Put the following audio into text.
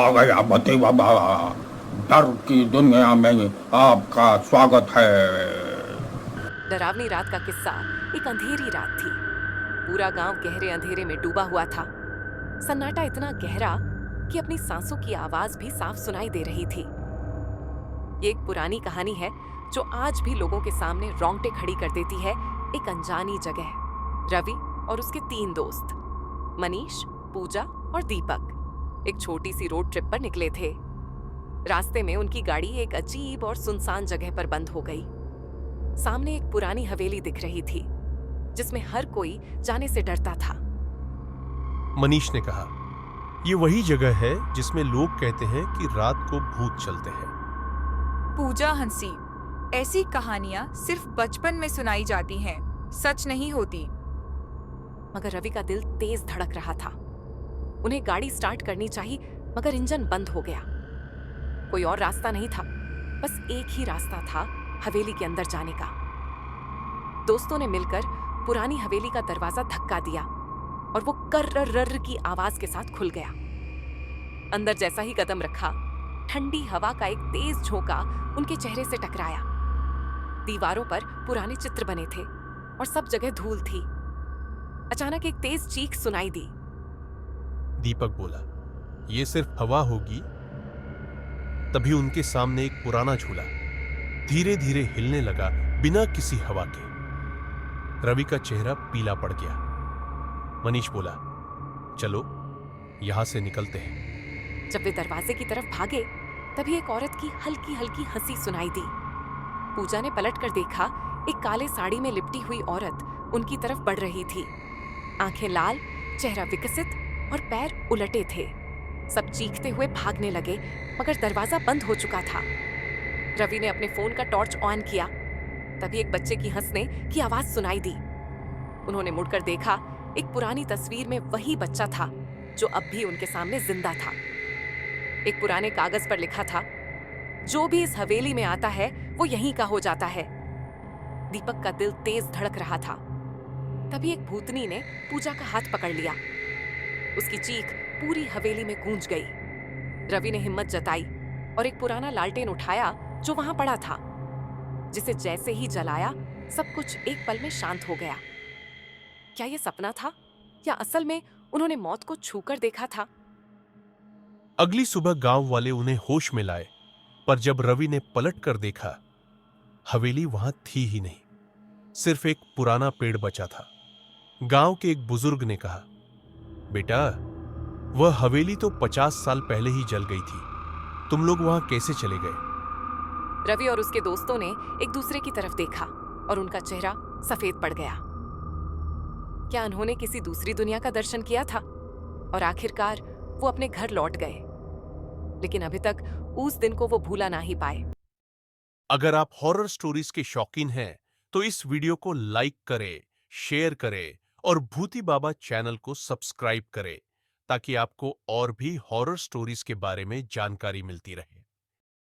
आ गया मते बाबा, डर की दुनिया में आपका स्वागत है। डरावनी रात का किस्सा। एक अंधेरी रात थी। पूरा गांव गहरे अंधेरे में डूबा हुआ था। सन्नाटा इतना गहरा कि अपनी सांसों की आवाज भी साफ सुनाई दे रही थी। ये एक पुरानी कहानी है जो आज भी लोगों के सामने रोंगटे खड़ी कर देती है। एक अनजानी जगह। रवि और उसके 3 दोस्त, मनीष, पूजा और दीपक, एक छोटी सी रोड ट्रिप पर निकले थे। रास्ते में उनकी गाड़ी एक अजीब और सुनसान जगह पर बंद हो गई। सामने एक पुरानी हवेली दिख रही थी जिसमें हर कोई जाने से डरता था। मनीष ने कहा, ये वही जगह है जिसमें लोग कहते हैं कि रात को भूत चलते हैं। पूजा हंसी, ऐसी कहानियां सिर्फ बचपन में सुनाई जाती हैं, सच नहीं होती। मगर रवि का दिल तेज धड़क रहा था। उन्हें गाड़ी स्टार्ट करनी चाहिए, मगर इंजन बंद हो गया। कोई और रास्ता नहीं था, बस एक ही रास्ता था, हवेली के अंदर जाने का। दोस्तों ने मिलकर पुरानी हवेली का दरवाजा धक्का दिया और वो कर्र की आवाज के साथ खुल गया। अंदर जैसा ही कदम रखा, ठंडी हवा का एक तेज झोंका उनके चेहरे से टकराया। दीवारों पर पुराने चित्र बने थे और सब जगह धूल थी। अचानक एक तेज चीख सुनाई दी। दीपक बोला, ये सिर्फ हवा होगी। तभी उनके सामने एक पुराना झूला धीरे धीरे हिलने लगा, बिना किसी हवा के। रवि का चेहरा पीला पड़ गया। मनीष बोला, चलो यहां से निकलते हैं। जब वे दरवाजे की तरफ भागे, तभी एक औरत की हल्की हल्की हंसी सुनाई दी। पूजा ने पलट कर देखा। एक काले साड़ी में लिपटी हुई औरत उनकी तरफ बढ़ रही थी। आंखें लाल, चेहरा विकसित और पैर उलटे थे। सब चीखते हुए भागने लगे, मगर दरवाजा बंद हो चुका था। रवि ने अपने फोन का टॉर्च ऑन किया। तभी एक बच्चे की हंसने की आवाज सुनाई दी। उन्होंने मुड़कर देखा। एक पुरानी तस्वीर में वही बच्चा था जो अब भी उनके सामने जिंदा था। एक पुराने कागज पर लिखा था, जो भी इस हवेली में आता है वो यहीं का हो जाता है। दीपक का दिल तेज धड़क रहा था। तभी एक भूतनी ने पूजा का हाथ पकड़ लिया। उसकी चीख पूरी हवेली में गूंज गई। रवि ने हिम्मत जताई और एक पुराना लालटेन उठाया जो वहां पड़ा था, जिसे जैसे ही जलाया सब कुछ एक पल में शांत हो गया। क्या यह सपना था या असल में उन्होंने मौत को छूकर देखा था? अगली सुबह गांव वाले उन्हें होश में लाए, पर जब रवि ने पलट कर देखा, हवेली वहां थी ही नहीं। सिर्फ एक पुराना पेड़ बचा था। गांव के एक बुजुर्ग ने कहा, बेटा, वह हवेली तो 50 साल पहले ही जल गई थी। तुम लोग वहां कैसे चले गए? रवि और उसके दोस्तों ने एक दूसरे की तरफ देखा और उनका चेहरा सफेद पड़ गया। क्या उन्होंने किसी दूसरी दुनिया का दर्शन किया था? और आखिरकार वो अपने घर लौट गए, लेकिन अभी तक उस दिन को वो भूला ना ही पाए। अगर आप हॉरर स्टोरीज के शौकीन हैं, तो इस वीडियो को लाइक करें, शेयर करें और भूती बाबा चैनल को सब्सक्राइब करें, ताकि आपको और भी हॉरर स्टोरीज के बारे में जानकारी मिलती रहे।